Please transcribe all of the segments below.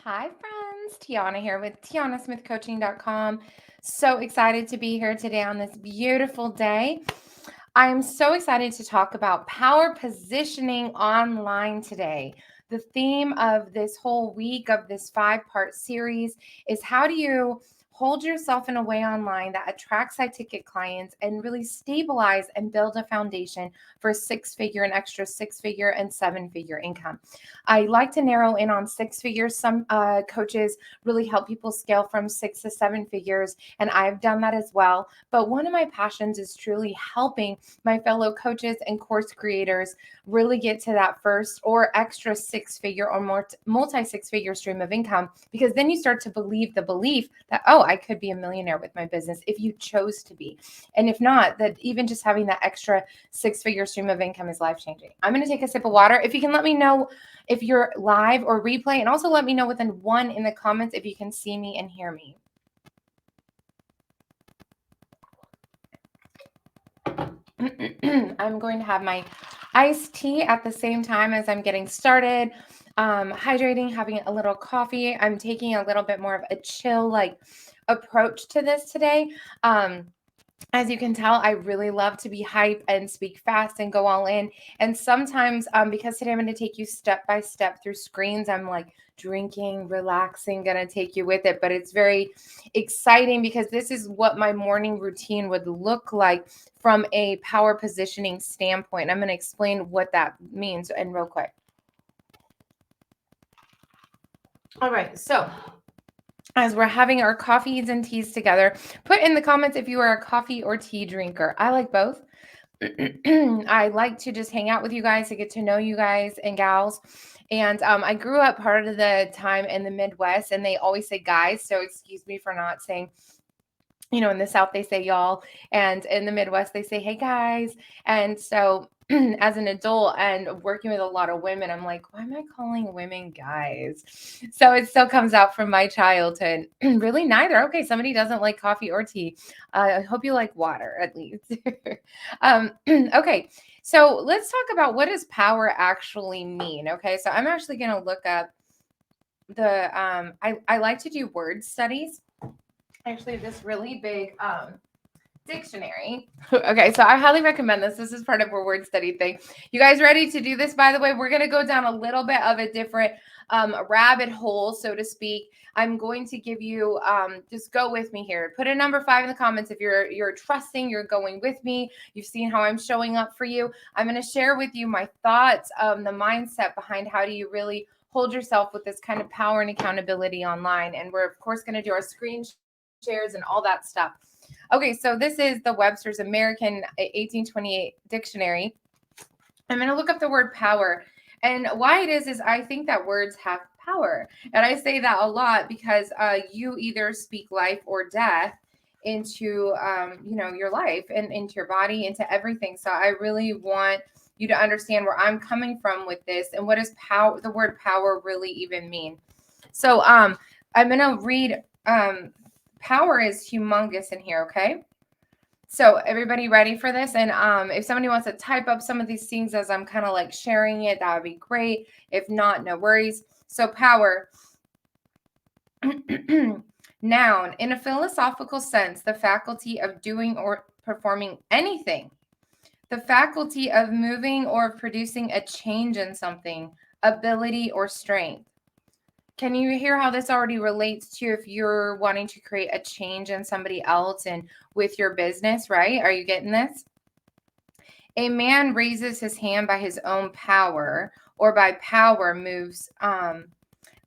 Hi, friends. Tiana here with TianaSmithCoaching.com. So excited to be here today on this beautiful day. I'm so excited to talk about power positioning online today. The theme of this whole week of this 5-part series is how do you hold yourself in a way online that attracts high ticket clients and really stabilize and build a foundation for an extra 6-figure and 7-figure income. I like to narrow in on 6 figures. Some coaches really help people scale from 6 to 7 figures, and I've done that as well. But one of my passions is truly helping my fellow coaches and course creators really get to that first or extra 6-figure or more multi 6-figure stream of income, because then you start to believe the belief that, oh, I could be a millionaire with my business if you chose to be. And if not, that even just having that extra 6-figure stream of income is life changing. I'm going to take a sip of water. If you can let me know if you're live or replay, and also let me know within 1 in the comments if you can see me and hear me. I'm going to have my iced tea at the same time as I'm getting started, hydrating, having a little coffee. I'm taking a little bit more of a chill approach to this today. As you can tell, I really love to be hype and speak fast and go all in. And sometimes, because today I'm going to take you step by step through screens, I'm like drinking, relaxing, going to take you with it. But it's very exciting because this is what my morning routine would look like from a power positioning standpoint. I'm going to explain what that means and real quick. All right, so as we're having our coffees and teas together, put in the comments if you are a coffee or tea drinker. I like both. I like to just hang out with you guys to get to know you guys and gals. And I grew up part of the time in the Midwest, and they always say guys. So excuse me for not saying, in the South, they say y'all. And in the Midwest, they say, hey, guys. And so as an adult and working with a lot of women, I'm like, why am I calling women guys? So it still comes out from my childhood. Really neither. Okay, somebody doesn't like coffee or tea. I hope you like water at least. Okay, so let's talk about what does power actually mean. Okay, so I'm actually going to look up I like to do word studies. Actually, this really big dictionary. Okay, so I highly recommend this. This is part of our word study thing. You guys ready to do this? By the way, we're going to go down a little bit of a different rabbit hole, so to speak. I'm going to give you, just go with me here. Put a number 5 in the comments if you're trusting, you're going with me. You've seen how I'm showing up for you. I'm going to share with you my thoughts, the mindset behind how do you really hold yourself with this kind of power and accountability online. And we're, of course, going to do our screen shares and all that stuff. Okay, so this is the Webster's American 1828 dictionary. I'm going to look up the word power. And why it is I think that words have power. And I say that a lot because you either speak life or death into your life and into your body, into everything. So I really want you to understand where I'm coming from with this and what does the word power really even mean. So I'm going to read power is humongous in here, okay? So everybody ready for this? And if somebody wants to type up some of these things as I'm kind of like sharing it, that would be great. If not, no worries. So power. Noun, in a philosophical sense, the faculty of doing or performing anything. The faculty of moving or producing a change in something, ability or strength. Can you hear how this already relates to if you're wanting to create a change in somebody else and with your business, right? Are you getting this? A man raises his hand by his own power, or by power moves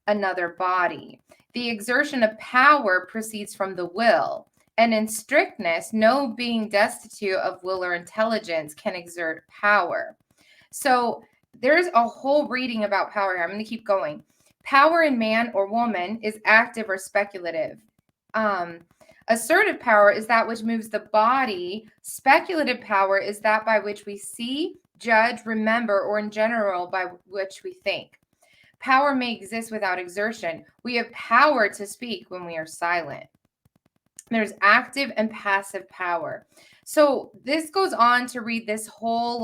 another body. The exertion of power proceeds from the will. And in strictness, no being destitute of will or intelligence can exert power. So there's a whole reading about power here. I'm going to keep going. Power in man or woman is active or speculative. Assertive power is that which moves the body. Speculative power is that by which we see, judge, remember, or in general, by which we think. Power may exist without exertion. We have power to speak when we are silent. There's active and passive power. So this goes on to read this whole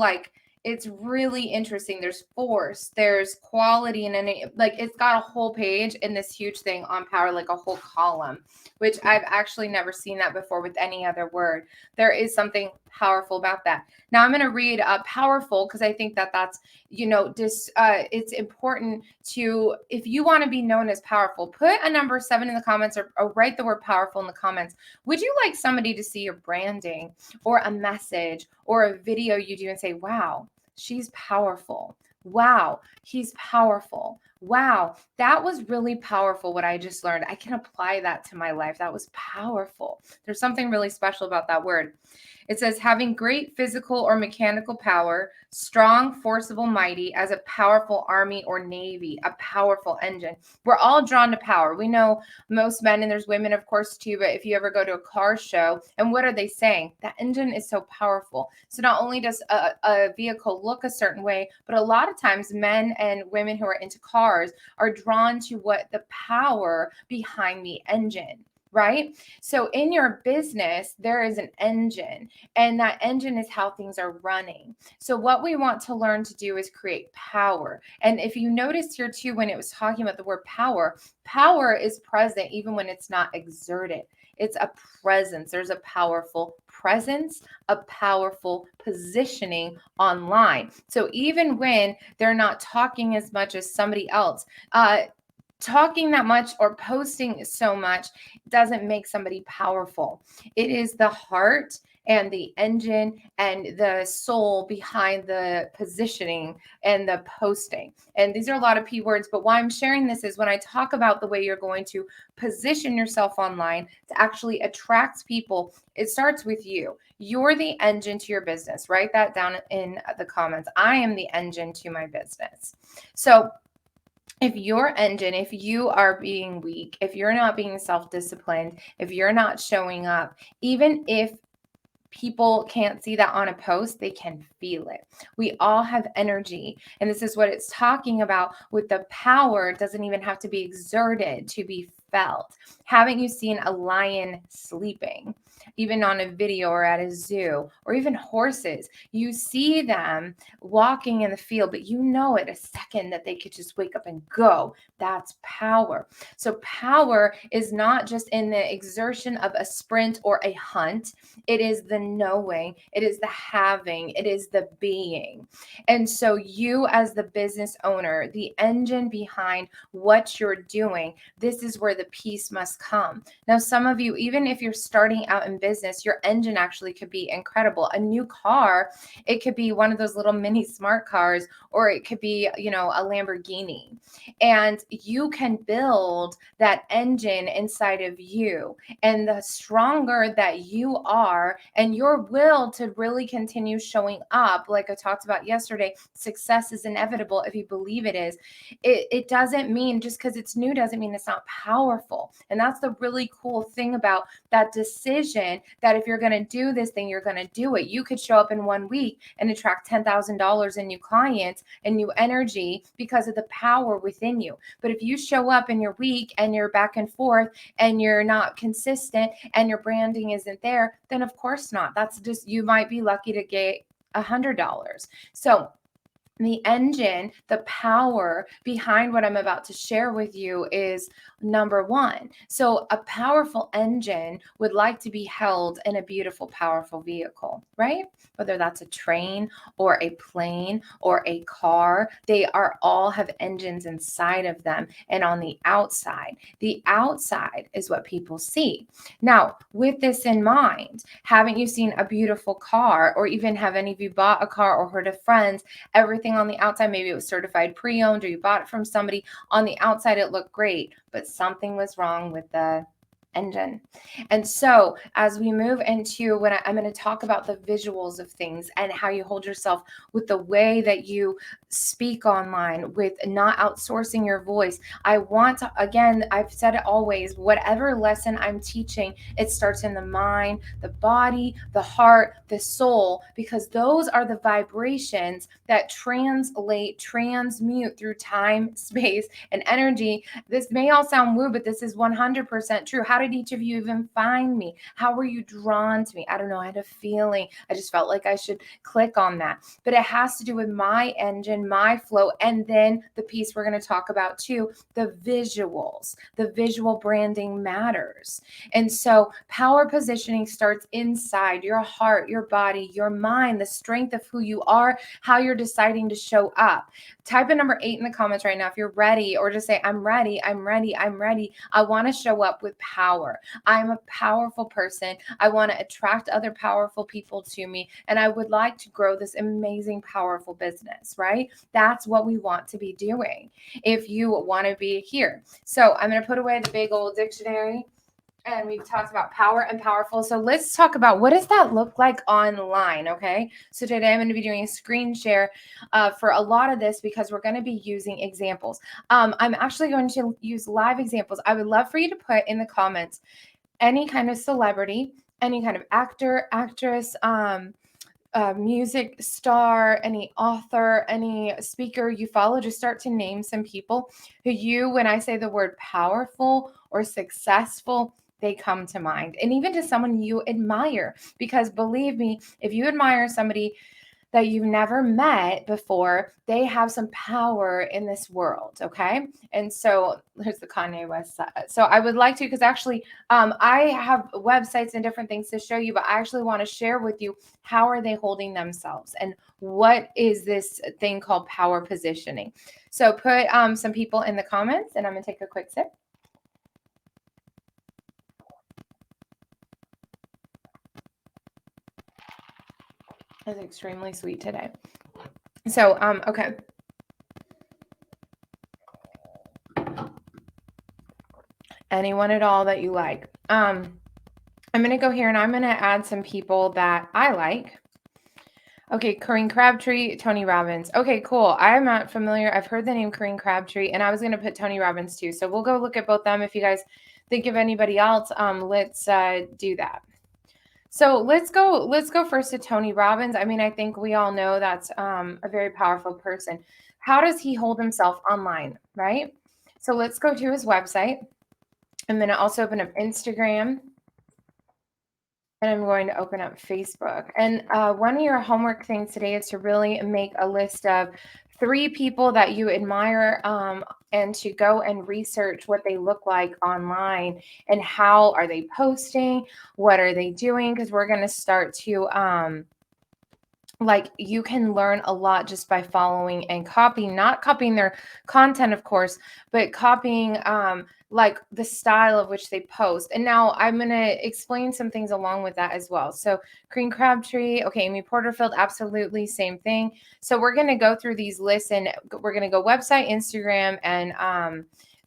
It's really interesting. There's force, there's quality, and any like it's got a whole page in this huge thing on power, like a whole column, which I've actually never seen that before with any other word. There is something powerful about that. Now I'm going to read powerful because I think that that's, it's important to, if you want to be known as powerful, put a number 7 in the comments, or write the word powerful in the comments. Would you like somebody to see your branding or a message or a video you do and say, wow, she's powerful. Wow, he's powerful. Wow, that was really powerful what I just learned. I can apply that to my life. That was powerful. There's something really special about that word. It says having great physical or mechanical power, strong, forcible, mighty, as a powerful army or navy, a powerful engine. We're all drawn to power. We know most men, and there's women, of course, too, but if you ever go to a car show, and what are they saying? That engine is so powerful. So not only does a vehicle look a certain way, but a lot of times men and women who are into cars are drawn to what the power behind the engine. Right? So in your business, there is an engine, and that engine is how things are running. So what we want to learn to do is create power. And if you notice here too, when it was talking about the word power, power is present even when it's not exerted. It's a presence. There's a powerful presence, a powerful positioning online. So even when they're not talking as much as somebody else, talking that much or posting so much doesn't make somebody powerful. It is the heart and the engine and the soul behind the positioning and the posting. And these are a lot of P words, but why I'm sharing this is when I talk about the way you're going to position yourself online to actually attract people, it starts with you. You're the engine to your business. Write that down in the comments. I am the engine to my business. So if your engine, if you are being weak, if you're not being self-disciplined, if you're not showing up, even if people can't see that on a post, they can feel it. We all have energy. And this is what it's talking about with the power. It doesn't even have to be exerted to be felt. Haven't you seen a lion sleeping? Even on a video or at a zoo, or even horses, you see them walking in the field, but you know it a second that they could just wake up and go. That's power. So power is not just in the exertion of a sprint or a hunt. It is the knowing, it is the having, it is the being. And so you as the business owner, the engine behind what you're doing, this is where the peace must come. Now, some of you, even if you're starting out in business, your engine actually could be incredible. A new car, it could be one of those little mini smart cars, or it could be, a Lamborghini. And you can build that engine inside of you. And the stronger that you are and your will to really continue showing up, like I talked about yesterday, success is inevitable if you believe it is. It doesn't mean just because it's new doesn't mean it's not powerful. And that's the really cool thing about that decision, that if you're going to do this thing, you're going to do it. You could show up in 1 week and attract $10,000 in new clients and new energy because of the power within you. But if you show up in your week and you're back and forth and you're not consistent and your branding isn't there, then of course not. That's just, you might be lucky to get $100. So the engine, the power behind what I'm about to share with you is number 1. So a powerful engine would like to be held in a beautiful, powerful vehicle, right? Whether that's a train or a plane or a car, they are all have engines inside of them. And on the outside is what people see. Now, with this in mind, haven't you seen a beautiful car, or even have any of you bought a car or heard of friends, everything on the outside, maybe it was certified pre-owned or you bought it from somebody, on the outside it looked great, but something was wrong with the engine. And so as we move into when I'm going to talk about the visuals of things and how you hold yourself with the way that you speak online, with not outsourcing your voice. I want to, again, I've said it always, whatever lesson I'm teaching, it starts in the mind, the body, the heart, the soul, because those are the vibrations that transmute through time, space, and energy. This may all sound woo, but this is 100% true. How did each of you even find me? How were you drawn to me? I don't know. I had a feeling. I just felt like I should click on that. But it has to do with my engine, my flow, and then the piece we're going to talk about too, the visuals. The visual branding matters. And so power positioning starts inside your heart, your body, your mind, the strength of who you are, how you're deciding to show up. Type in number 8 in the comments right now if you're ready, or just say, I'm ready, I'm ready, I'm ready. I want to show up with power. I'm a powerful person. I want to attract other powerful people to me, and I would like to grow this amazing, powerful business, right? That's what we want to be doing if you want to be here. So I'm going to put away the big old dictionary. And we've talked about power and powerful. So let's talk about what does that look like online, okay? So today I'm going to be doing a screen share for a lot of this because we're going to be using examples. I'm actually going to use live examples. I would love for you to put in the comments any kind of celebrity, any kind of actor, actress, music star, any author, any speaker you follow. Just start to name some people who you, when I say the word powerful or successful, they come to mind. And even to someone you admire, because believe me, if you admire somebody that you've never met before, they have some power in this world, okay? And so here's the Kanye West side. So I would like to, because actually I have websites and different things to show you, but I actually want to share with you how are they holding themselves and what is this thing called power positioning. So put some people in the comments, and I'm going to take a quick sip. It's extremely sweet today. So, okay. Anyone at all that you like. I'm going to go here and I'm going to add some people that I like. Okay, Corinne Crabtree, Tony Robbins. Okay, cool. I'm not familiar. I've heard the name Corinne Crabtree, and I was going to put Tony Robbins too. So we'll go look at both them. If you guys think of anybody else, let's do that. So let's go first to Tony Robbins. I mean, I think we all know that's a very powerful person. How does he hold himself online, right? So let's go to his website. I'm going to also open up Instagram. And I'm going to open up Facebook. And one of your homework things today is to really make a list of 3 people that you admire and to go and research what they look like online and how are they posting, what are they doing, because we're going to start to like you can learn a lot just by following and copying, not copying their content, of course, but copying like the style of which they post. And now I'm going to explain some things along with that as well. So Corinne Crabtree, okay, Amy Porterfield, absolutely same thing. So we're going to go through these lists and we're going to go website, Instagram, and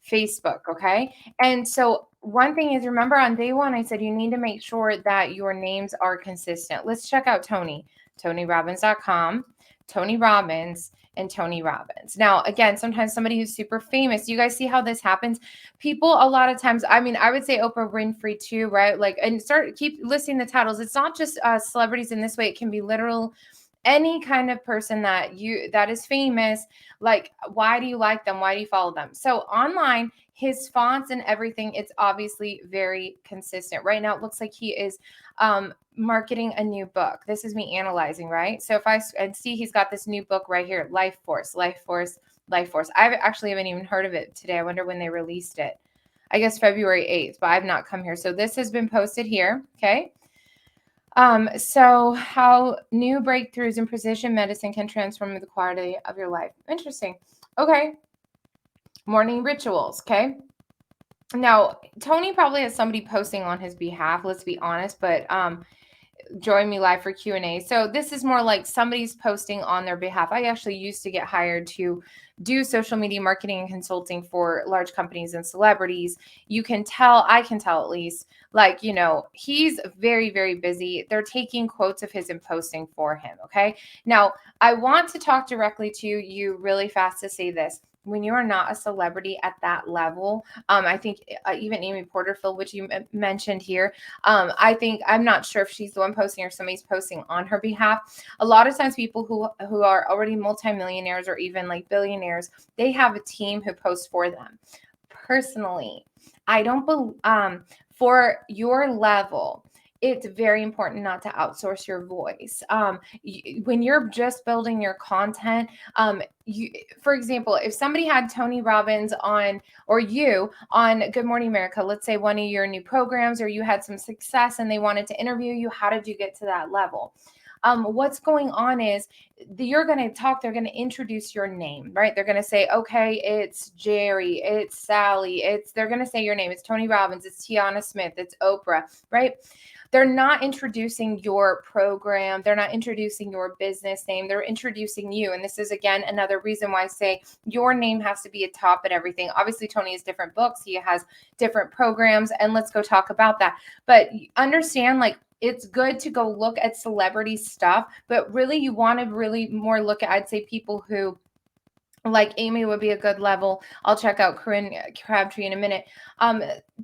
Facebook, okay? And so one thing is, remember on day 1, I said you need to make sure that your names are consistent. Let's check out TonyRobbins.com, Tony Robbins, and Tony Robbins. Now, again, sometimes somebody who's super famous, you guys see how this happens? People, a lot of times, I mean, I would say Oprah Winfrey too, right? Like, and keep listing the titles. It's not just celebrities in this way. It can be literal, any kind of person that is famous. Like, why do you like them? Why do you follow them? So online, his fonts and everything, it's obviously very consistent. Right now, it looks like he is marketing a new book. This is me analyzing, right? So if I see he's got this new book right here, Life Force. I actually haven't even heard of it today. I wonder when they released it. I guess February 8th, but I've not come here. So this has been posted here, okay? So how new breakthroughs in precision medicine can transform the quality of your life. Interesting. Okay. Morning rituals, okay? Now, Tony probably has somebody posting on his behalf, let's be honest, but join me live for Q&A. So this is more like somebody's posting on their behalf. I actually used to get hired to do social media marketing and consulting for large companies and celebrities. I can tell at least, like, you know, he's very, very busy. They're taking quotes of his and posting for him, okay? Now, I want to talk directly to you really fast to say this. When you are not a celebrity at that level, I think even Amy Porterfield, which you mentioned here, I think, I'm not sure if she's the one posting or somebody's posting on her behalf. A lot of times people who are already multimillionaires or even like billionaires, they have a team who posts for them. personally, I don't believe, for your level, it's very important not to outsource your voice. When you're just building your content, for example, if somebody had Tony Robbins on, or you on Good Morning America, let's say one of your new programs, or you had some success and they wanted to interview you, how did you get to that level? What's going on is you're going to talk, they're going to introduce your name, right? They're going to say, okay, it's Jerry, it's Sally, they're going to say your name. It's Tony Robbins, it's Tiana Smith, it's Oprah, right? They're not introducing your program. They're not introducing your business name. They're introducing you. And this is, again, another reason why I say your name has to be a top at everything. Obviously, Tony has different books. He has different programs, and let's go talk about that. But understand, like, it's good to go look at celebrity stuff, but really you want to really more look at, I'd say, people who, like Amy would be a good level. I'll check out Corinne Crabtree in a minute.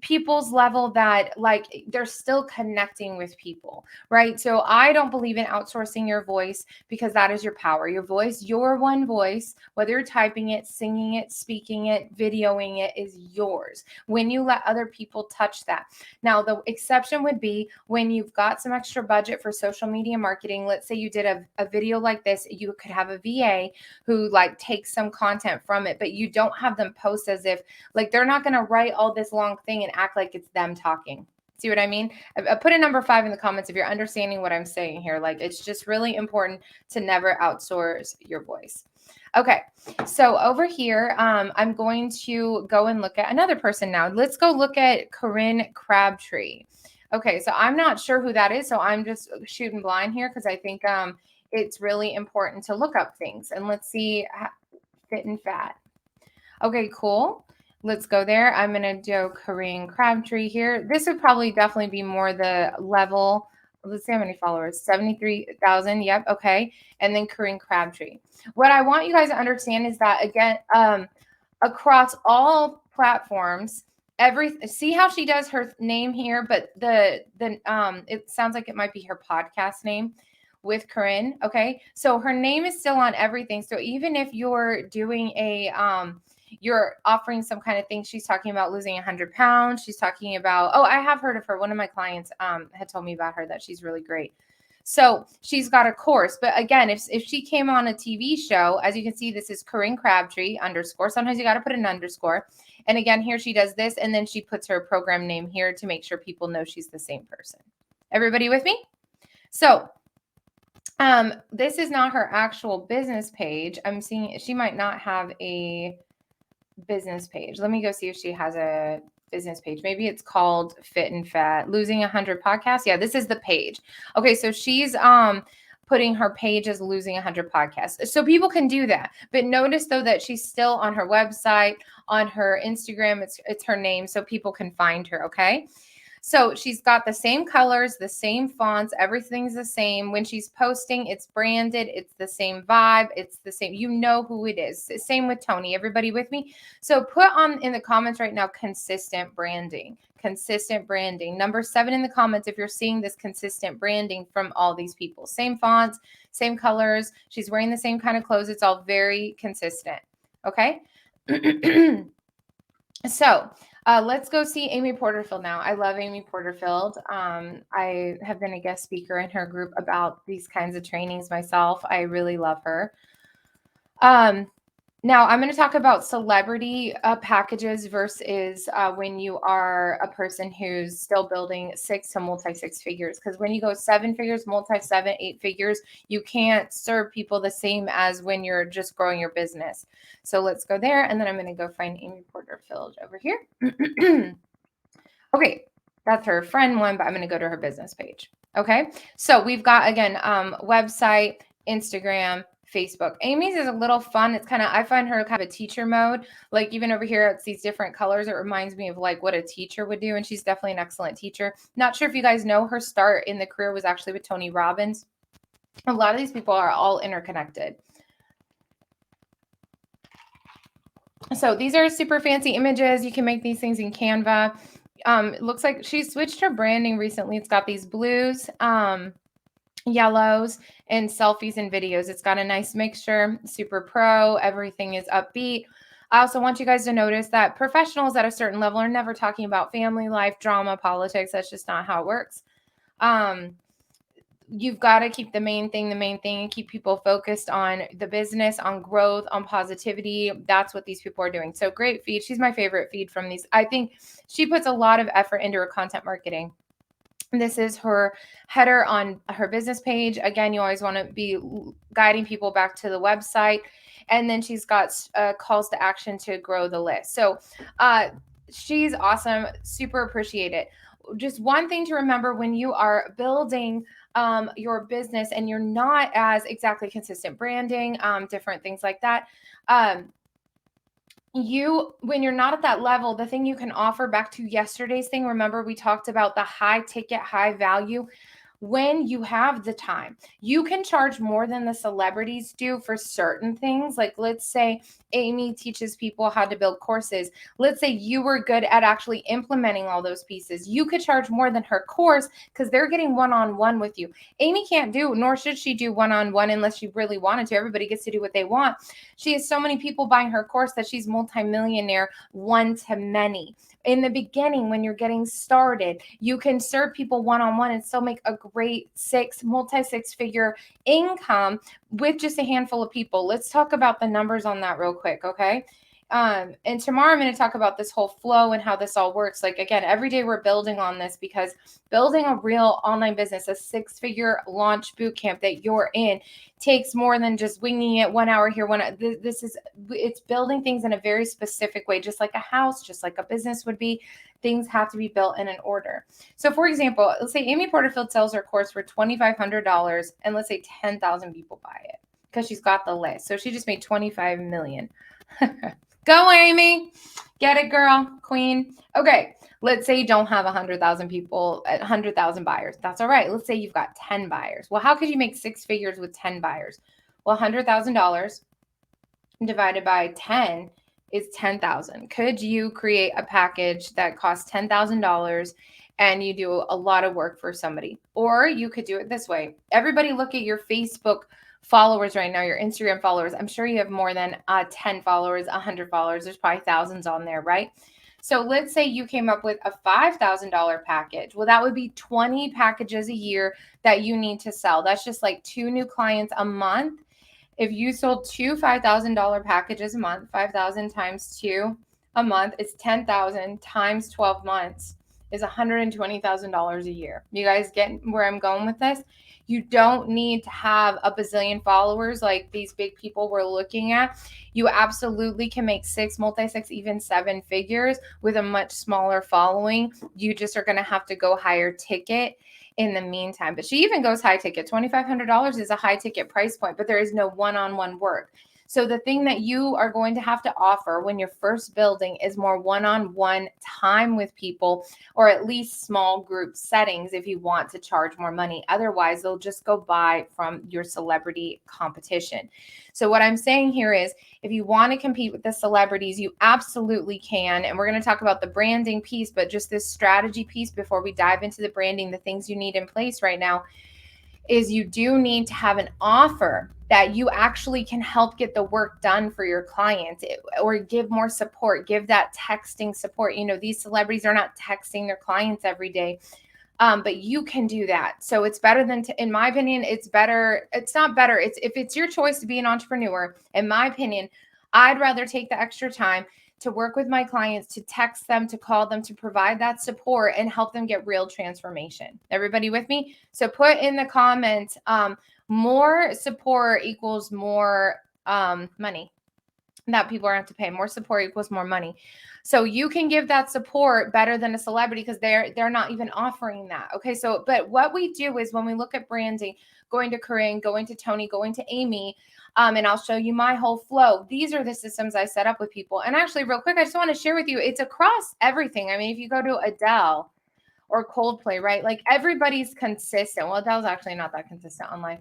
People's level that, like, they're still connecting with people, right? So I don't believe in outsourcing your voice, because that is your power. Your voice, your one voice, whether you're typing it, singing it, speaking it, videoing it, is yours when you let other people touch that. Now, the exception would be when you've got some extra budget for social media marketing. Let's say you did a video like this. You could have a VA who, like, takes some content from it, but you don't have them post as if, like, they're not going to write all this long thing and act like it's them talking. See what I mean? I put a number 5 in the comments if you're understanding what I'm saying here. Like, it's just really important to never outsource your voice. Okay, so over here, I'm going to go and look at another person now. Let's go look at Corinne Crabtree. Okay, so I'm not sure who that is, so I'm just shooting blind here because I think it's really important to look up things. And let's see, fit and fat. Okay, cool. Let's go there. I'm going to do Corinne Crabtree here. This would probably definitely be more the level. Let's see how many followers. 73,000. Yep. Okay. And then Corinne Crabtree. What I want you guys to understand is that, again, across all platforms, see how she does her name here, but it sounds like it might be her podcast name with Corinne. Okay. So her name is still on everything. So even if you're doing you're offering some kind of thing, she's talking about losing 100 pounds. She's talking about, I have heard of her. One of my clients had told me about her, that she's really great. So she's got a course. But again, if she came on a TV show, as you can see, this is Corinne Crabtree _ Sometimes you got to put an underscore. And again, here she does this, and then she puts her program name here to make sure people know she's the same person. Everybody with me? So this is not her actual business page. I'm seeing she might not have a business page. Let me go see if she has a business page. Maybe it's called Fit and Fat, Losing 100 Podcasts. Yeah, this is the page. Okay, so she's putting her page as Losing 100 Podcasts. So people can do that. But notice, though, that she's still on her website, on her Instagram. It's her name, so people can find her, okay? So she's got the same colors, the same fonts, everything's the same. When she's posting, it's branded, it's the same vibe, it's the same, you know who it is. Same with Tony. Everybody with me? So put in the comments right now, consistent branding. Consistent branding. Number 7 in the comments if you're seeing this consistent branding from all these people. Same fonts, same colors. She's wearing the same kind of clothes. It's all very consistent. Okay? So let's go see Amy Porterfield now. I love Amy Porterfield. I have been a guest speaker in her group about these kinds of trainings myself. I really love her. Now I'm going to talk about celebrity packages versus when you are a person who's still building 6 to multi-6 figures. Because when you go 7 figures, multi-7, 8 figures, you can't serve people the same as when you're just growing your business. So let's go there. And then I'm going to go find Amy Porterfield over here. Okay, that's her friend one, but I'm going to go to her business page. Okay, so we've got, again, website, Instagram, Facebook. Amy's is a little fun. It's kind of, I find her kind of a teacher mode. Like even over here, it's these different colors. It reminds me of like what a teacher would do. And she's definitely an excellent teacher. Not sure if you guys know, her start in the career was actually with Tony Robbins. A lot of these people are all interconnected. So these are super fancy images. You can make these things in Canva. It looks like she switched her branding recently. It's got these blues, yellows, and selfies and videos. It's got a nice mixture, super pro. Everything is upbeat. I also want you guys to notice that professionals at a certain level are never talking about family life, drama, politics. That's just not how it works. You've got to keep the main thing, and keep people focused on the business, on growth, on positivity. That's what these people are doing. So great feed. She's my favorite feed from these. I think she puts a lot of effort into her content marketing. This is her header on her business page. Again, you always want to be guiding people back to the website. And then she's got calls to action to grow the list. So she's awesome. Super appreciate it. Just one thing to remember when you are building your business and you're not as exactly consistent branding, different things like that. When you're not at that level, the thing you can offer, back to yesterday's thing, remember we talked about the high ticket, high value. When you have the time, you can charge more than the celebrities do for certain things. Like, let's say Amy teaches people how to build courses. Let's say you were good at actually implementing all those pieces. You could charge more than her course because they're getting one-on-one with you. Amy can't do, nor should she do one-on-one unless she really wanted to. Everybody gets to do what they want. She has so many people buying her course that she's multimillionaire one to many. In the beginning, when you're getting started, you can serve people one-on-one and still make a great multi-six-figure income with just a handful of people. Let's talk about the numbers on that real quick, okay? And tomorrow I'm going to talk about this whole flow and how this all works. Like, again, every day we're building on this, because building a real online business, a 6-figure launch boot camp that you're in, takes more than just winging it 1 hour here. It's building things in a very specific way, just like a house, just like a business would be. Things have to be built in an order. So for example, let's say Amy Porterfield sells her course for $2,500 and let's say 10,000 people buy it because she's got the list. So she just made 25 million. Go, Amy. Get it, girl. Queen. Okay. Let's say you don't have 100,000 people at 100,000 buyers. That's all right. Let's say you've got 10 buyers. Well, how could you make 6 figures with 10 buyers? Well, $100,000 divided by 10 is 10,000. Could you create a package that costs $10,000 and you do a lot of work for somebody? Or you could do it this way. Everybody look at your Facebook followers right now, your Instagram followers. I'm sure you have more than 10 followers, 100 followers. There's probably thousands on there, right? So let's say you came up with a $5,000 package. Well, that would be 20 packages a year that you need to sell. That's just like 2 new clients a month. If you sold 2 $5,000 packages a month, 5,000 times 2 a month is 10,000 times 12 months is $120,000 a year. You guys get where I'm going with this? You don't need to have a bazillion followers like these big people we're looking at. You absolutely can make 6, multi-6, even 7 figures with a much smaller following. You just are going to have to go higher ticket in the meantime. But she even goes high ticket. $2,500 is a high ticket price point, but there is no one-on-one work. So the thing that you are going to have to offer when you're first building is more one-on-one time with people, or at least small group settings if you want to charge more money. Otherwise, they'll just go buy from your celebrity competition. So what I'm saying here is, if you want to compete with the celebrities, you absolutely can. And we're going to talk about the branding piece, but just this strategy piece before we dive into the branding, the things you need in place right now is you do need to have an offer that you actually can help get the work done for your clients, or give more support, give that texting support. You know, these celebrities are not texting their clients every day, but you can do that. So it's better than, in my opinion, it's better. It's not better. If it's your choice to be an entrepreneur, in my opinion, I'd rather take the extra time to work with my clients, to text them, to call them, to provide that support and help them get real transformation. Everybody with me? So put in the comments, more support equals more money that people are going to have to pay. More support equals more money. So you can give that support better than a celebrity because they're not even offering that. Okay. So, but what we do is when we look at branding, going to Corinne, going to Tony, going to Amy, and I'll show you my whole flow. These are the systems I set up with people. And actually, real quick, I just want to share with you, it's across everything. I mean, if you go to Adele or Coldplay, right? Like, everybody's consistent. Well, Adele's actually not that consistent online.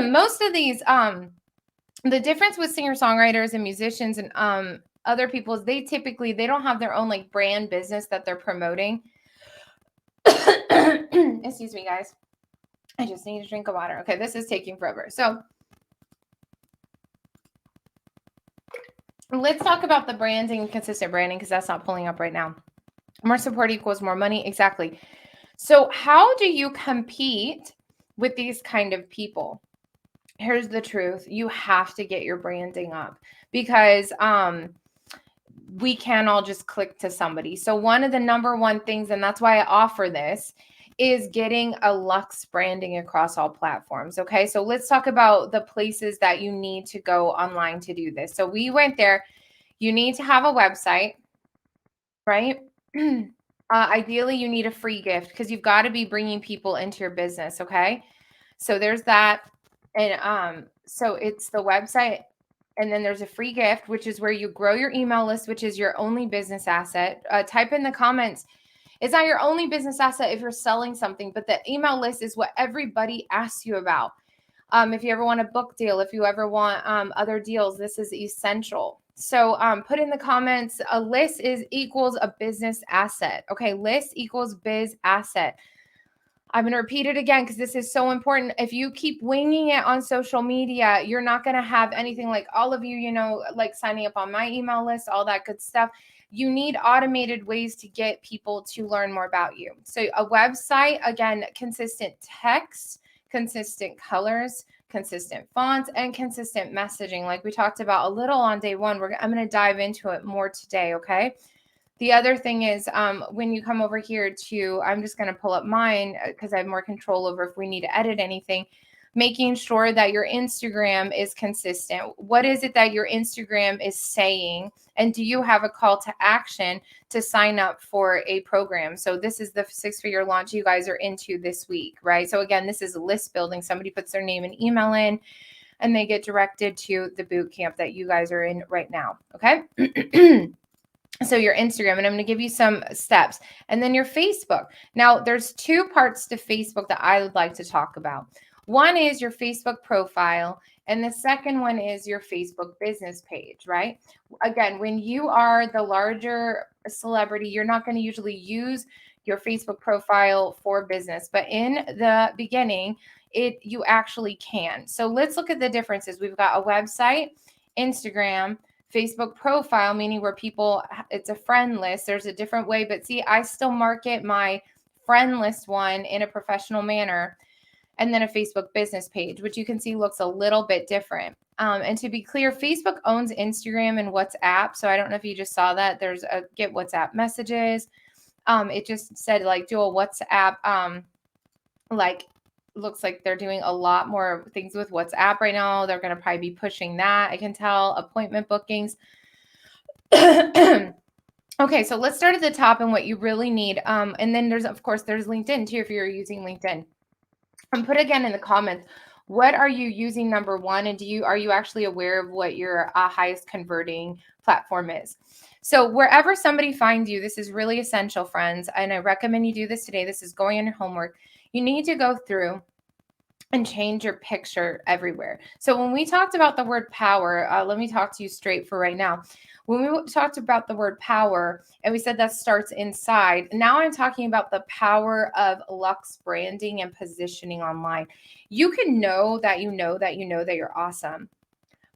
Most of these, the difference with singer-songwriters and musicians and other people is they don't have their own like brand business that they're promoting. Excuse me, guys. I just need a drink of water. Okay, this is taking forever. So Let's talk about the branding, consistent branding, because that's not pulling up right now. More support equals more money. Exactly. So how do you compete with these kind of people? Here's the truth. You have to get your branding up because we can't all just click to somebody. So one of the number one things, and that's why I offer this, is getting a Lux branding across all platforms. Okay. So let's talk about the places that you need to go online to do this. So we went there. You need to have a website, right? Ideally, you need a free gift because you've got to be bringing people into your business. Okay. So there's that. And so it's the website. And then there's a free gift, which is where you grow your email list, which is your only business asset. Type in the comments. It's not your only business asset if you're selling something, but the email list is what everybody asks you about. If you ever want a book deal, if you ever want other deals, this is essential. So put in the comments, a list is equals a business asset. Okay, list equals biz asset. I'm going to repeat it again because this is so important. If you keep winging it on social media, you're not going to have anything like all of you, like signing up on my email list, all that good stuff. You need automated ways to get people to learn more about you. So a website, again, consistent text, consistent colors, consistent fonts, and consistent messaging. Like we talked about a little on day one, I'm going to dive into it more today. Okay. The other thing is when you come over here to, I'm just going to pull up mine because I have more control over if we need to edit anything, making sure that your Instagram is consistent. What is it that your Instagram is saying? And do you have a call to action to sign up for a program? So this is the 6-figure launch you guys are into this week, right? So again, this is list building. Somebody puts their name and email in and they get directed to the boot camp that you guys are in right now. Okay. So your Instagram, and I'm going to give you some steps, and then your Facebook. Now there's two parts to Facebook that I would like to talk about. One is your Facebook profile, and the second one is your Facebook business page, right? Again, when you are the larger celebrity, you're not going to usually use your Facebook profile for business, but in the beginning, you actually can. So let's look at the differences. We've got a website, Instagram, Facebook profile, meaning where people, it's a friend list. There's a different way, but see, I still market my friend list one in a professional manner. And then a Facebook business page, which you can see looks a little bit different. And to be clear, Facebook owns Instagram and WhatsApp. So I don't know if you just saw that. There's a get WhatsApp messages. It just said like do a WhatsApp, like looks like they're doing a lot more things with WhatsApp right now. They're going to probably be pushing that. I can tell appointment bookings. Okay, so let's start at the top and what you really need. And then there's LinkedIn too, if you're using LinkedIn. And put again in the comments, what are you using number one? And are you actually aware of what your highest converting platform is? So wherever somebody finds you, this is really essential, friends. And I recommend you do this today. This is going on your homework. You need to go through and change your picture everywhere. So when we talked about the word power, let me talk to you straight for right now. When we talked about the word power and we said that starts inside, now I'm talking about the power of Lux branding and positioning online. You can know that you're awesome.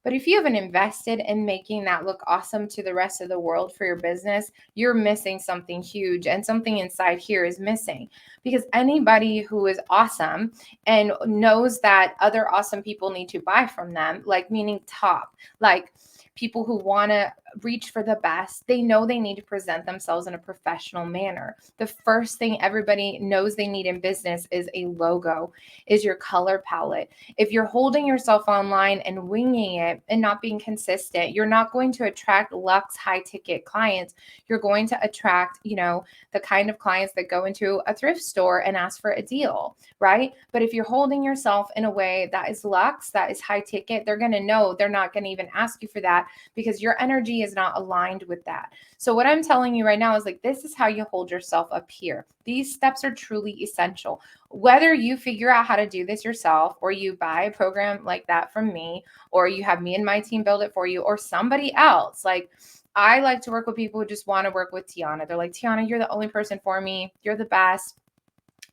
But if you haven't invested in making that look awesome to the rest of the world for your business, you're missing something huge, and something inside here is missing, because anybody who is awesome and knows that other awesome people need to buy from them, like meaning top, like people who want to reach for the best, they know they need to present themselves in a professional manner. The first thing everybody knows they need in business is a logo, is your color palette. If you're holding yourself online and winging it and not being consistent, you're not going to attract Lux high ticket clients. You're going to attract, the kind of clients that go into a thrift store and ask for a deal, right? But if you're holding yourself in a way that is Lux, that is high ticket, they're going to know they're not going to even ask you for that because your energy is not aligned with that. So what I'm telling you right now is like, this is how you hold yourself up here. These steps are truly essential. Whether you figure out how to do this yourself, or you buy a program like that from me, or you have me and my team build it for you, or somebody else. Like, I like to work with people who just want to work with Tiana. They're like, Tiana, you're the only person for me. You're the best.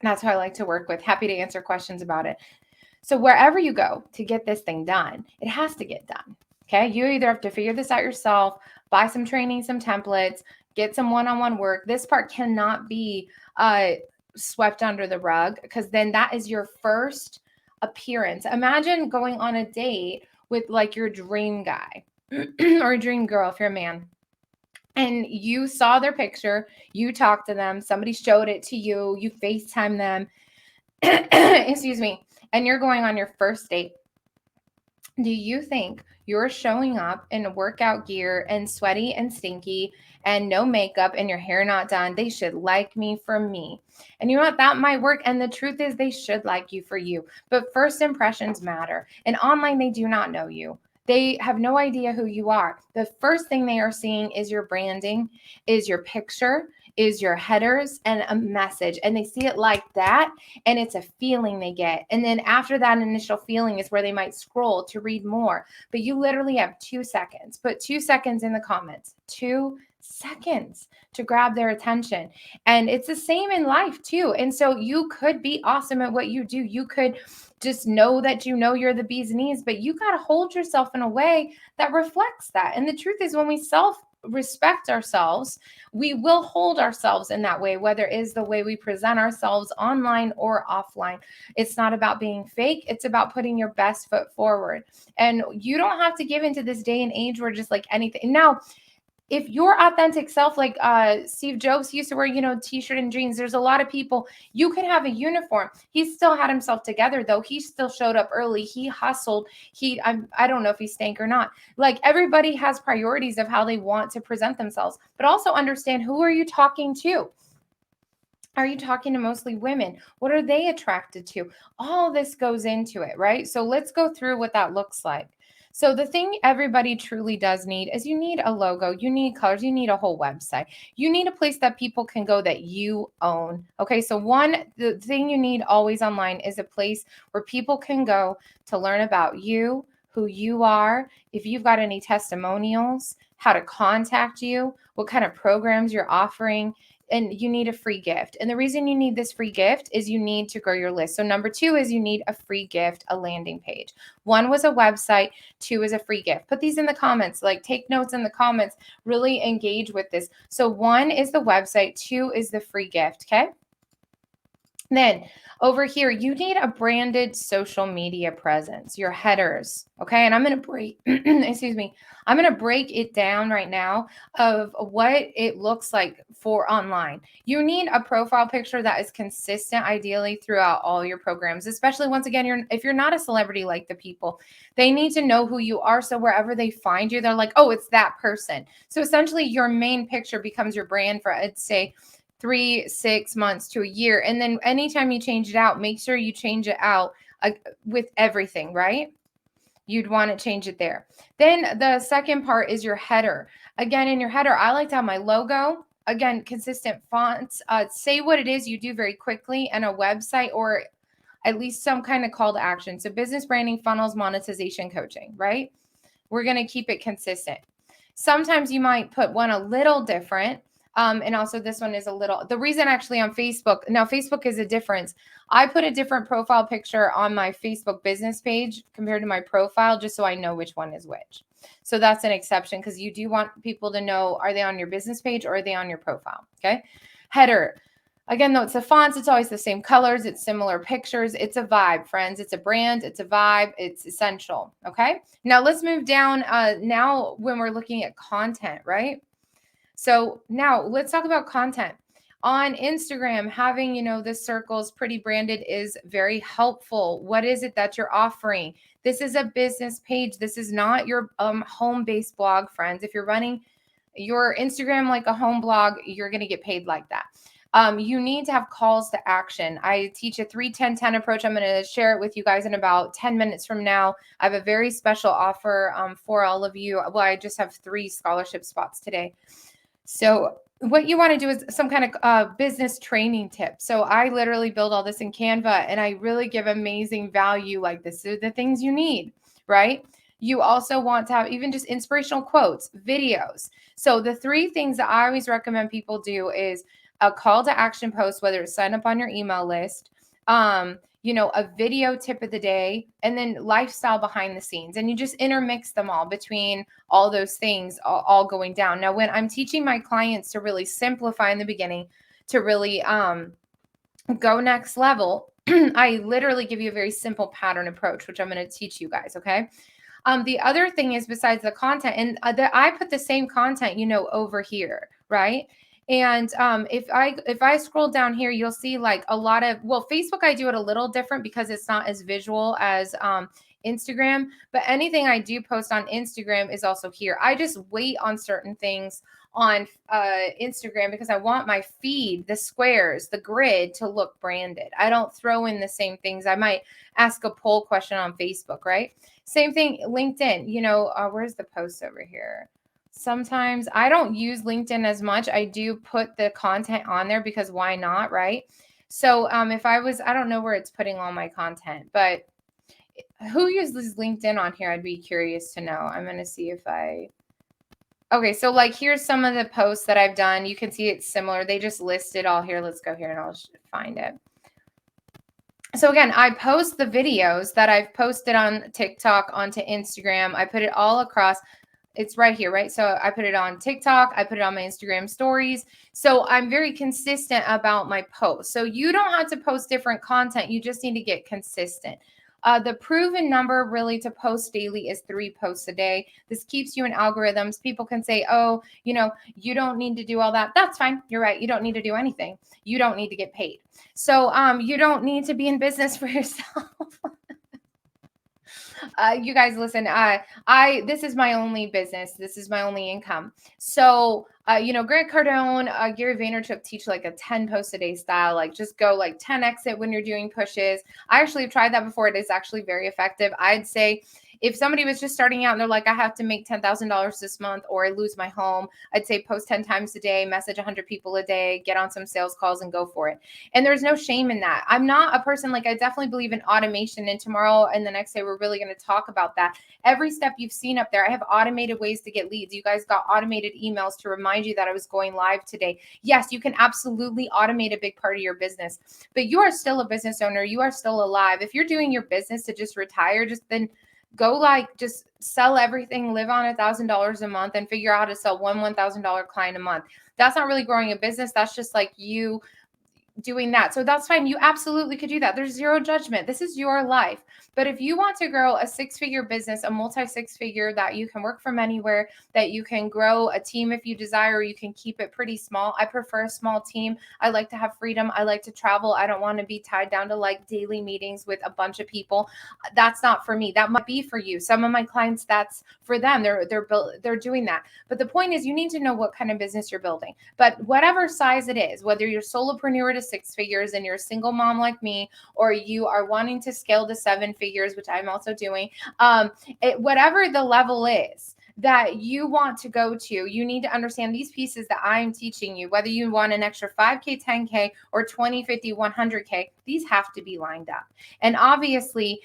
And that's who I like to work with. Happy to answer questions about it. So wherever you go to get this thing done, it has to get done. Okay. You either have to figure this out yourself, buy some training, some templates, get some one-on-one work. This part cannot be swept under the rug, because then that is your first appearance. Imagine going on a date with like your dream guy or dream girl if you're a man, and you saw their picture, you talked to them, somebody showed it to you, you FaceTime them, excuse me, and you're going on your first date. Do you think you're showing up in workout gear and sweaty and stinky and no makeup and your hair not done? They should like me for me. And you know what? That might work. And the truth is, they should like you for you. But first impressions matter. And online, they do not know you. They have no idea who you are. The first thing they are seeing is your branding, is your picture, is your headers, and a message. And they see it like that, and it's a feeling they get. And then after that initial feeling is where they might scroll to read more. But you literally have 2 seconds. Put 2 seconds in the comments. 2 seconds to grab their attention. And it's the same in life too. And so you could be awesome at what you do. You could just know that you know you're the bee's knees, but you got to hold yourself in a way that reflects that. And the truth is, when we respect ourselves, we will hold ourselves in that way, whether it is the way we present ourselves online or offline. It's not about being fake. It's about putting your best foot forward. And you don't have to give into this day and age where just like anything. Now, if your authentic self, like Steve Jobs used to wear, t-shirt and jeans, there's a lot of people, you could have a uniform. He still had himself together though. He still showed up early. He hustled. I don't know if he stank or not. Like, everybody has priorities of how they want to present themselves, but also understand, who are you talking to? Are you talking to mostly women? What are they attracted to? All this goes into it, right? So let's go through what that looks like. So the thing everybody truly does need is, you need a logo, you need colors, you need a whole website. You need a place that people can go that you own. Okay, so the thing you need always online is a place where people can go to learn about you, who you are, if you've got any testimonials, how to contact you, what kind of programs you're offering. And you need a free gift. And the reason you need this free gift is you need to grow your list. So number 2 is you need a free gift, a landing page. 1 was a website, 2 is a free gift. Put these in the comments, like take notes in the comments, really engage with this. So 1 is the website, 2 is the free gift, okay? Then over here, you need a branded social media presence, your headers. Okay. And I'm going to break, excuse me, I'm going to break it down right now of what it looks like for online. You need a profile picture that is consistent, ideally throughout all your programs, especially once again, if you're not a celebrity like the people, they need to know who you are. So wherever they find you, they're like, oh, it's that person. So essentially your main picture becomes your brand for, I'd say, 3, 6 months to a year. And then anytime you change it out, make sure you change it out with everything, right? You'd want to change it there. Then the second part is your header. Again, in your header, I like to have my logo. Again, consistent fonts. Say what it is you do very quickly, and a website, or at least some kind of call to action. So business branding, funnels, monetization, coaching, right? We're going to keep it consistent. Sometimes you might put one a little different. And also this one is the reason actually on Facebook, now Facebook is a difference. I put a different profile picture on my Facebook business page compared to my profile, just so I know which one is which. So that's an exception, because you do want people to know, are they on your business page or are they on your profile? Okay. Header. Again, though, it's the fonts, it's always the same colors, it's similar pictures. It's a vibe, friends. It's a brand, it's a vibe, it's essential. Okay. Now let's move down now when we're looking at content, right? So now let's talk about content. On Instagram, having, the circles pretty branded is very helpful. What is it that you're offering? This is a business page. This is not your home-based blog, friends. If you're running your Instagram like a home blog, you're going to get paid like that. You need to have calls to action. I teach a 3-10-10 approach. I'm going to share it with you guys in about 10 minutes from now. I have a very special offer for all of you. Well, I just have 3 scholarship spots today. So what you want to do is some kind of business training tip. So I literally build all this in Canva, and I really give amazing value. Like, this are the things you need, right? You also want to have even just inspirational quotes, videos. So the 3 things that I always recommend people do is a call to action post, whether it's sign up on your email list. a video tip of the day, and then lifestyle behind the scenes. And you just intermix them all between all those things all going down. Now, when I'm teaching my clients to really simplify in the beginning, to really go next level, I literally give you a very simple pattern approach, which I'm going to teach you guys. Okay. The other thing is, besides the content, and I put the same content, over here, right? And if I scroll down here, you'll see like a lot of, well, Facebook, I do it a little different because it's not as visual as Instagram, but anything I do post on Instagram is also here. I just wait on certain things on Instagram because I want my feed, the squares, the grid to look branded. I don't throw in the same things. I might ask a poll question on Facebook, right? Same thing, LinkedIn, where's the post over here? Sometimes I don't use LinkedIn as much. I do put the content on there because why not, right? So I don't know where it's putting all my content, but who uses LinkedIn on here? I'd be curious to know. I'm going to see if okay, so like here's some of the posts that I've done. You can see it's similar. They just listed all here. Let's go here and I'll find it. So again, I post the videos that I've posted on TikTok onto Instagram. I put it all across. It's right here, right? So I put it on TikTok. I put it on my Instagram stories. So I'm very consistent about my posts. So you don't have to post different content. You just need to get consistent. The proven number really to post daily is 3 posts a day. This keeps you in algorithms. People can say, oh, you don't need to do all that. That's fine. You're right. You don't need to do anything. You don't need to get paid. So you don't need to be in business for yourself. You guys listen, this is my only business. This is my only income. So, Grant Cardone, Gary Vaynerchuk teach like a 10 post a day style, like just go like 10x it when you're doing pushes. I actually have tried that before. It is actually very effective. I'd say if somebody was just starting out and they're like, I have to make $10,000 this month or I lose my home, I'd say post 10 times a day, message 100 people a day, get on some sales calls and go for it. And there's no shame in that. I'm not a person, like I definitely believe in automation, and tomorrow and the next day, we're really going to talk about that. Every step you've seen up there, I have automated ways to get leads. You guys got automated emails to remind you that I was going live today. Yes, you can absolutely automate a big part of your business, but you are still a business owner. You are still alive. If you're doing your business to just retire, then go just sell everything, live on $1,000 a month and figure out how to sell one $1,000 client a month. That's not really growing a business. That's just like you doing that. So that's fine. You absolutely could do that. There's zero judgment. This is your life. But if you want to grow a 6-figure business, a multi-6-figure that you can work from anywhere, that you can grow a team if you desire, you can keep it pretty small. I prefer a small team. I like to have freedom. I like to travel. I don't want to be tied down to like daily meetings with a bunch of people. That's not for me. That might be for you. Some of my clients, that's for them. They're doing that. But the point is, you need to know what kind of business you're building. But whatever size it is, whether you're solopreneur to 6 figures and you're a single mom like me, or you are wanting to scale to 7 figures, which I'm also doing, whatever the level is that you want to go to, you need to understand these pieces that I'm teaching you, whether you want an extra 5K, 10K, or 20, 50, 100K, these have to be lined up. And obviously,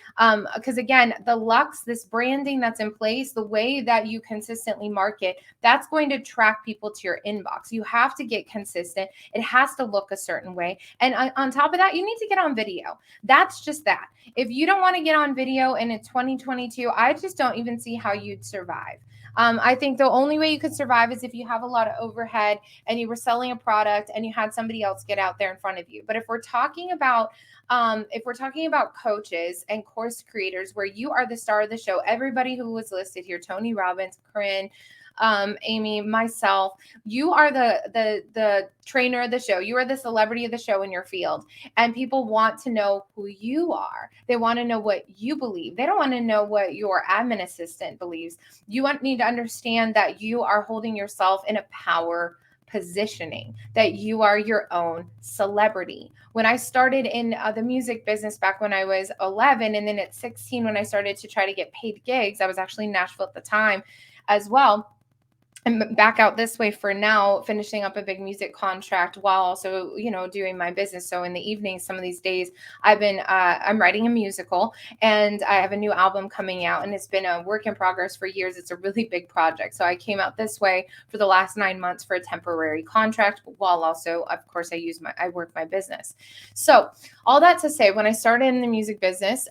because again, the Lux, this branding that's in place, the way that you consistently market, that's going to attract people to your inbox. You have to get consistent. It has to look a certain way. And on top of that, you need to get on video. That's just that. If you don't want to get on video and it's 2022, I just don't even see how you'd survive. I think the only way you could survive is if you have a lot of overhead and you were selling a product and you had somebody else get out there in front of you. But if we're talking about coaches and course creators where you are the star of the show, everybody who was listed here, Tony Robbins, Corinne, Amy, myself, you are the trainer of the show. You are the celebrity of the show in your field. And people want to know who you are. They want to know what you believe. They don't want to know what your admin assistant believes. You need to understand that you are holding yourself in a power positioning, that you are your own celebrity. When I started in the music business back when I was 11, and then at 16, when I started to try to get paid gigs, I was actually in Nashville at the time as well. I'm back out this way for now, finishing up a big music contract while also, doing my business. So in the evenings, some of these days, I'm writing a musical, and I have a new album coming out, and it's been a work in progress for years. It's a really big project. So I came out this way for the last 9 months for a temporary contract, while also, of course, I work my business. So all that to say, when I started in the music business,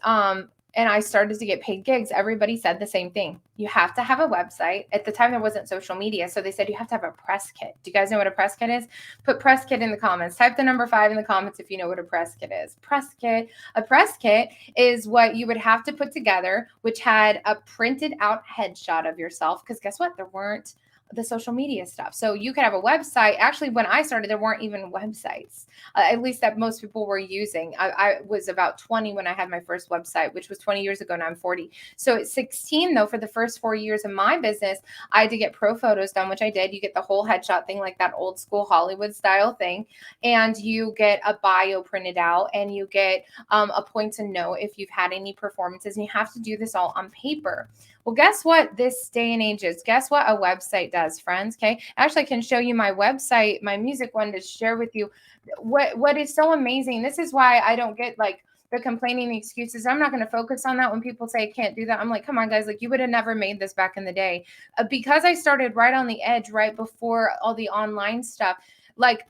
and I started to get paid gigs, everybody said the same thing. You have to have a website. At the time, there wasn't social media. So they said you have to have a press kit. Do you guys know what a press kit is? Put press kit in the comments. Type the number 5 in the comments if you know what a press kit is. Press kit. A press kit is what you would have to put together, which had a printed out headshot of yourself. Because guess what? There weren't the social media stuff. So you could have a website. Actually, when I started, there weren't even websites, at least that most people were using. I was about 20 when I had my first website, which was 20 years ago. Now I'm 40. So at 16, though, for the first 4 years of my business, I had to get pro photos done, which I did. You get the whole headshot thing, like that old school Hollywood style thing. And you get a bio printed out, and you get a point to know if you've had any performances. And you have to do this all on paper. Well, guess what this day and age is? Guess what a website does, friends? Okay. Actually, I can show you my website, my music one, to share with you what is so amazing. This is why I don't get like the complaining excuses. I'm not going to focus on that when people say I can't do that. I'm like, come on, guys, like you would have never made this back in the day. Because I started right on the edge, right before all the online stuff. Like,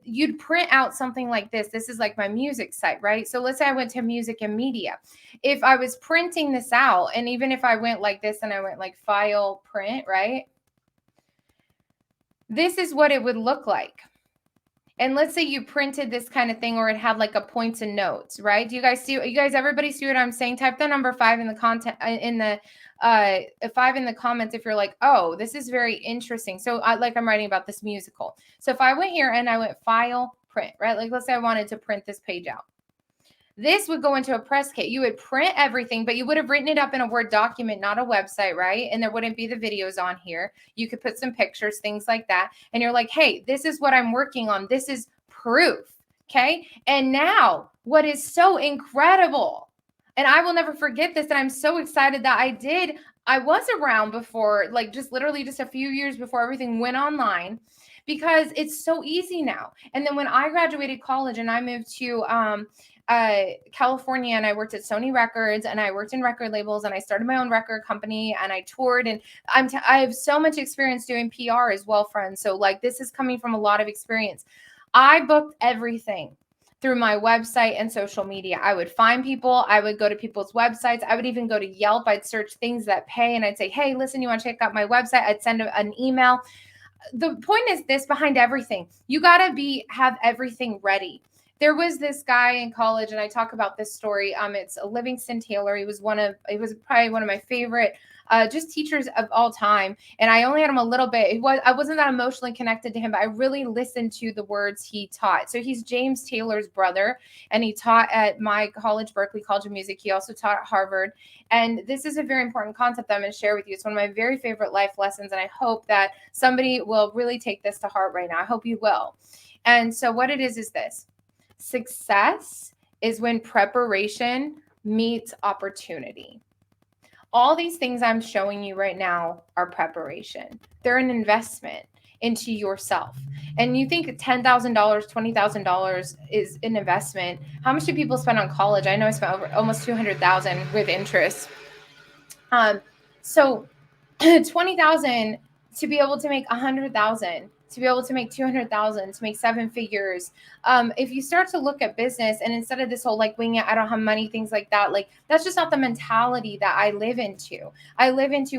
you'd print out something like this. This is like my music site, right? So let's say I went to music and media. If I was printing this out, and even if I went like this and I went like file print, right? This is what it would look like. And let's say you printed this kind of thing, or it had like a points and notes, right? Do you guys see? You guys, everybody see what I'm saying? Type the number 5 in the content in the 5 in the comments if you're like, oh, this is very interesting. So like I'm writing about this musical. So if I went here and I went file print, right? Like let's say I wanted to print this page out. This would go into a press kit. You would print everything, but you would have written it up in a Word document, not a website, right? And there wouldn't be the videos on here. You could put some pictures, things like that. And you're like, hey, this is what I'm working on. This is proof. Okay. And now, what is so incredible, and I will never forget this, and I'm so excited that I was around before, like just literally just a few years before everything went online, because it's so easy now. And then when I graduated college and I moved to California, and I worked at Sony Records, and I worked in record labels, and I started my own record company, and I toured, and I have so much experience doing PR as well, friends. So like this is coming from a lot of experience. I booked everything through my website and social media. I would find people, I would go to people's websites, I would even go to Yelp, I'd search things that pay, and I'd say, hey, listen, you want to check out my website? I'd send an email. The point is this: behind everything, you got to have everything ready. There was this guy in college, and I talk about this story. It's Livingston Taylor. He was probably one of my favorite just teachers of all time. And I only had him a little bit. I wasn't that emotionally connected to him, but I really listened to the words he taught. So he's James Taylor's brother, and he taught at my college, Berklee College of Music. He also taught at Harvard. And this is a very important concept that I'm going to share with you. It's one of my very favorite life lessons, and I hope that somebody will really take this to heart right now. I hope you will. And so what it is this: success is when preparation meets opportunity. All these things I'm showing you right now are preparation. They're an investment into yourself. And you think $10,000, $20,000 is an investment. How much do people spend on college? I know I spent over almost $200,000 with interest. So 20,000 to be able to make 100,000, to be able to make 200,000, to make 7 figures. If you start to look at business, and instead of this whole like wing it, I don't have money, things like that, like that's just not the mentality that I live into.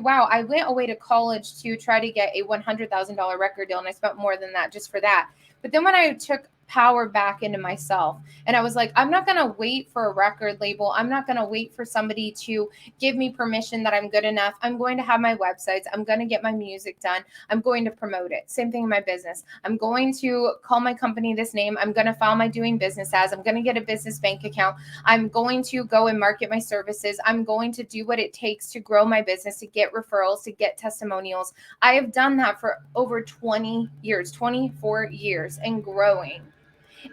Wow, I went away to college to try to get a $100,000 record deal, and I spent more than that just for that. But then when I took power back into myself, and I was like, I'm not going to wait for a record label. I'm not going to wait for somebody to give me permission that I'm good enough. I'm going to have my websites. I'm going to get my music done. I'm going to promote it. Same thing in my business. I'm going to call my company this name. I'm going to file my doing business as. I'm going to get a business bank account. I'm going to go and market my services. I'm going to do what it takes to grow my business, to get referrals, to get testimonials. I have done that for over 20 years, 24 years, and growing.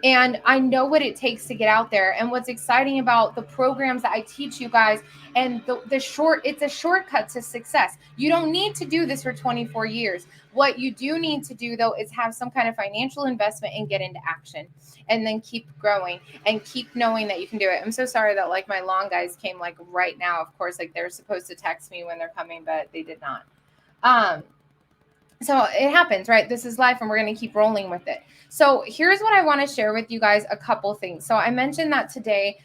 And I know what it takes to get out there. And what's exciting about the programs that I teach you guys and it's a shortcut to success. You don't need to do this for 24 years. What you do need to do though is have some kind of financial investment and get into action, and then keep growing and keep knowing that you can do it. I'm so sorry that like my long guys came like right now. Of course, like they're supposed to text me when they're coming, but they did not. So it happens, right? This is life, and we're going to keep rolling with it. So here's what I want to share with you guys, a couple things. So I mentioned that today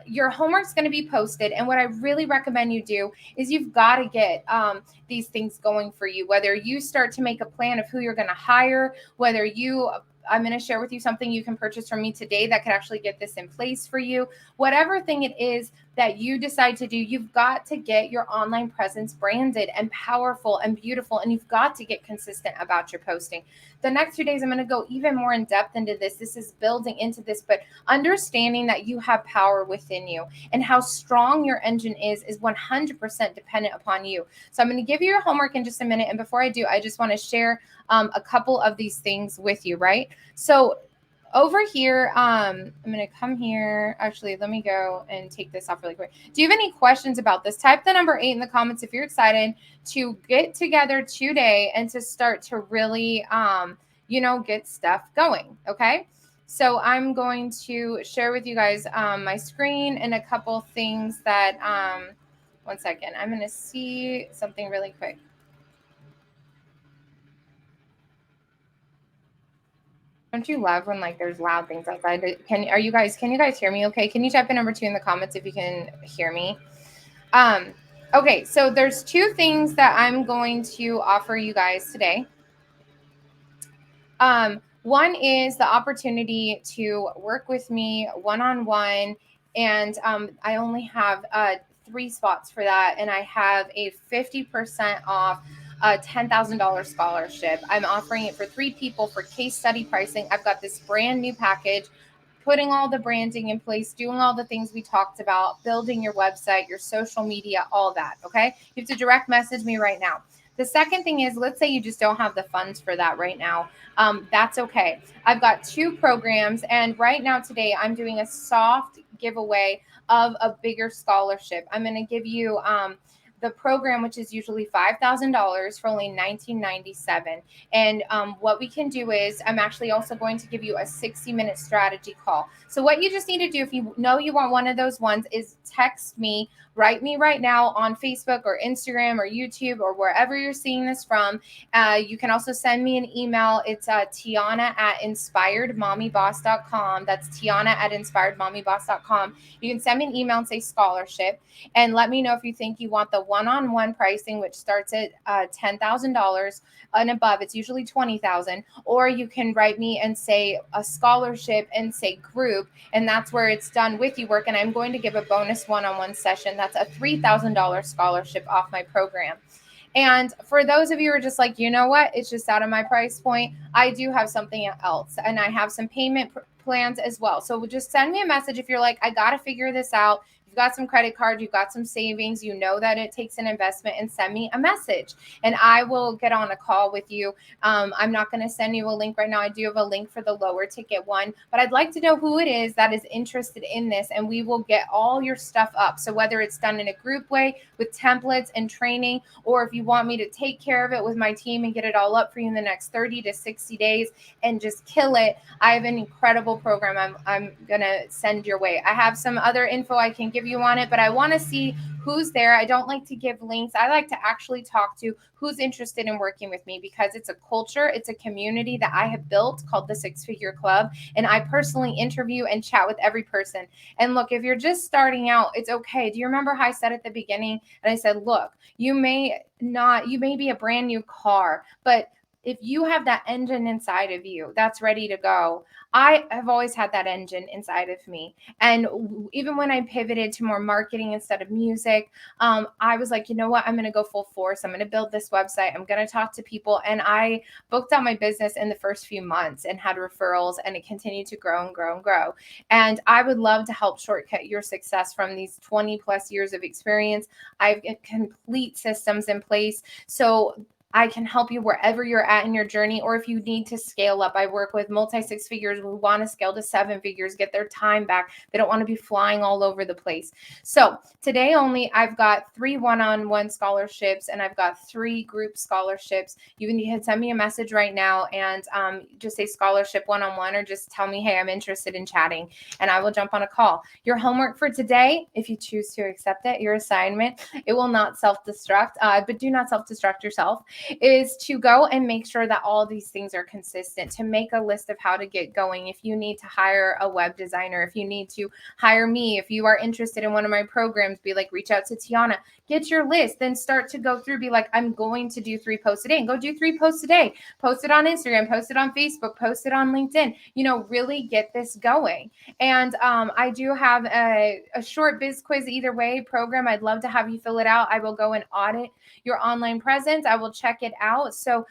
your homework's going to be posted, and what I really recommend you do is you've got to get these things going for you, whether you start to make a plan of who you're going to hire, I'm going to share with you something you can purchase from me today that could actually get this in place for you. Whatever thing it is that you decide to do, you've got to get your online presence branded and powerful and beautiful, and you've got to get consistent about your posting. The next 2 days, I'm going to go even more in depth into this. This is building into this, but understanding that you have power within you and how strong your engine is 100% dependent upon you. So I'm going to give you your homework in just a minute. And before I do, I just want to share a couple of these things with you, right? So over here, I'm going to come here. Actually, let me go and take this off really quick. Do you have any questions about this? Type the number 8 in the comments if you're excited to get together today and to start to really, get stuff going. Okay. So I'm going to share with you guys my screen and a couple things that, one second, I'm going to see something really quick. Don't you love when like there's loud things outside? Can you guys hear me okay? Can you type a number 2 in the comments if you can hear me? Okay, so there's 2 things that I'm going to offer you guys today. One is the opportunity to work with me one-on-one, and I only have 3 spots for that, and I have a 50% off a $10,000 scholarship. I'm offering it for 3 people for case study pricing. I've got this brand new package, putting all the branding in place, doing all the things we talked about, building your website, your social media, all that. Okay. You have to direct message me right now. The second thing is, let's say you just don't have the funds for that right now. That's okay. I've got 2 programs, and right now today I'm doing a soft giveaway of a bigger scholarship. I'm going to give you the program, which is usually $5,000, for only $19.97. And what we can do is I'm actually also going to give you a 60-minute strategy call. So what you just need to do, if you know you want one of those ones, is text me, write me right now on Facebook or Instagram or YouTube or wherever you're seeing this from. You can also send me an email. It's Tiana@inspiredmommyboss.com. That's Tiana@inspiredmommyboss.com. You can send me an email and say scholarship, and let me know if you think you want the one-on-one pricing, which starts at $10,000 and above. It's usually $20,000. Or you can write me and say a scholarship and say group, and that's where it's done with you work. And I'm going to give a bonus one-on-one session. That's a $3,000 scholarship off my program. And for those of you who are just like, you know what, it's just out of my price point, I do have something else, and I have some payment plans as well. So just send me a message if you're like, I got to figure this out. You've got some credit cards, you've got some savings, you know that it takes an investment, and send me a message and I will get on a call with you. I'm not going to send you a link right now. I do have a link for the lower ticket one, but I'd like to know who it is that is interested in this, and we will get all your stuff up. So whether it's done in a group way with templates and training, or if you want me to take care of it with my team and get it all up for you in the next 30 to 60 days and just kill it, I have an incredible program I'm going to send your way. I have some other info I can give you on it, but I want to see who's there. I don't like to give links. I like to actually talk to who's interested in working with me, because it's a culture, it's a community that I have built called the 6-Figure Club, and I personally interview and chat with every person. And look, if you're just starting out, it's okay. Do you remember how I said at the beginning? And I said, look, you may be a brand new car, but if you have that engine inside of you that's ready to go, I have always had that engine inside of me. And even when I pivoted to more marketing instead of music, I was like, you know what? I'm going to go full force. I'm going to build this website. I'm going to talk to people. And I booked out my business in the first few months and had referrals, and it continued to grow and grow and grow. And I would love to help shortcut your success from these 20 plus years of experience. I've got complete systems in place. So I can help you wherever you're at in your journey, or if you need to scale up. I work with multi 6 figures who want to scale to 7 figures, get their time back. They don't want to be flying all over the place. So today only, I've got 3 one-on-one scholarships and I've got 3 group scholarships. You can send me a message right now and just say scholarship one-on-one, or just tell me, hey, I'm interested in chatting, and I will jump on a call. Your homework for today, if you choose to accept it, your assignment, it will not self-destruct, but do not self-destruct yourself, is to go and make sure that all these things are consistent, to make a list of how to get going. If you need to hire a web designer, if you need to hire me, if you are interested in one of my programs, be like, reach out to Tiana, get your list, then start to go through, be like, I'm going to do 3 posts a day, and go do 3 posts a day, post it on Instagram, post it on Facebook, post it on LinkedIn, really get this going. And I do have a short biz quiz either way program. I'd love to have you fill it out. I will go and audit your online presence. I will check it out. So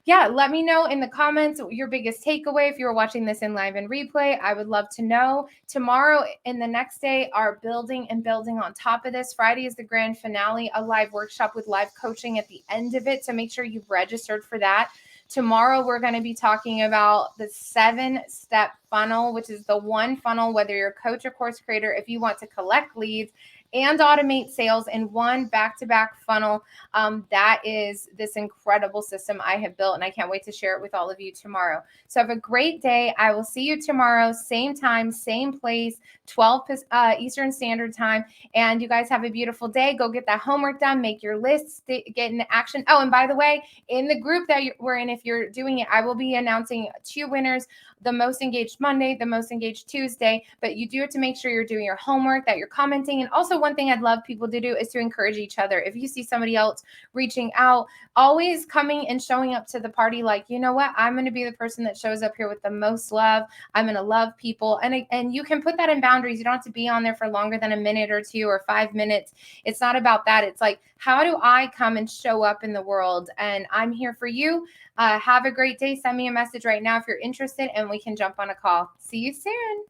yeah, let me know in the comments your biggest takeaway. If you're watching this in live and replay, I would love to know. Tomorrow and the next day are building and building on top of this. Friday is the grand finale, a live workshop with live coaching at the end of it. So make sure you've registered for that. Tomorrow, we're going to be talking about the 7-step funnel, which is the one funnel, whether you're a coach or course creator, if you want to collect leads and automate sales in one back-to-back funnel. That is this incredible system I have built, and I can't wait to share it with all of you tomorrow. So have a great day. I will see you tomorrow, same time, same place, 12 Eastern Standard Time. And you guys have a beautiful day. Go get that homework done, make your lists, get into action. Oh, and by the way, in the group that we're in, if you're doing it, I will be announcing 2 winners, the most engaged Monday, the most engaged Tuesday, but you do have to make sure you're doing your homework, that you're commenting. And also, one thing I'd love people to do is to encourage each other. If you see somebody else reaching out, always coming and showing up to the party, like, you know what, I'm going to be the person that shows up here with the most love. I'm going to love people. And you can put that in boundaries. You don't have to be on there for longer than a minute or 2 or 5 minutes. It's not about that. It's like, how do I come and show up in the world? And I'm here for you. Have a great day. Send me a message right now if you're interested, and we can jump on a call. See you soon.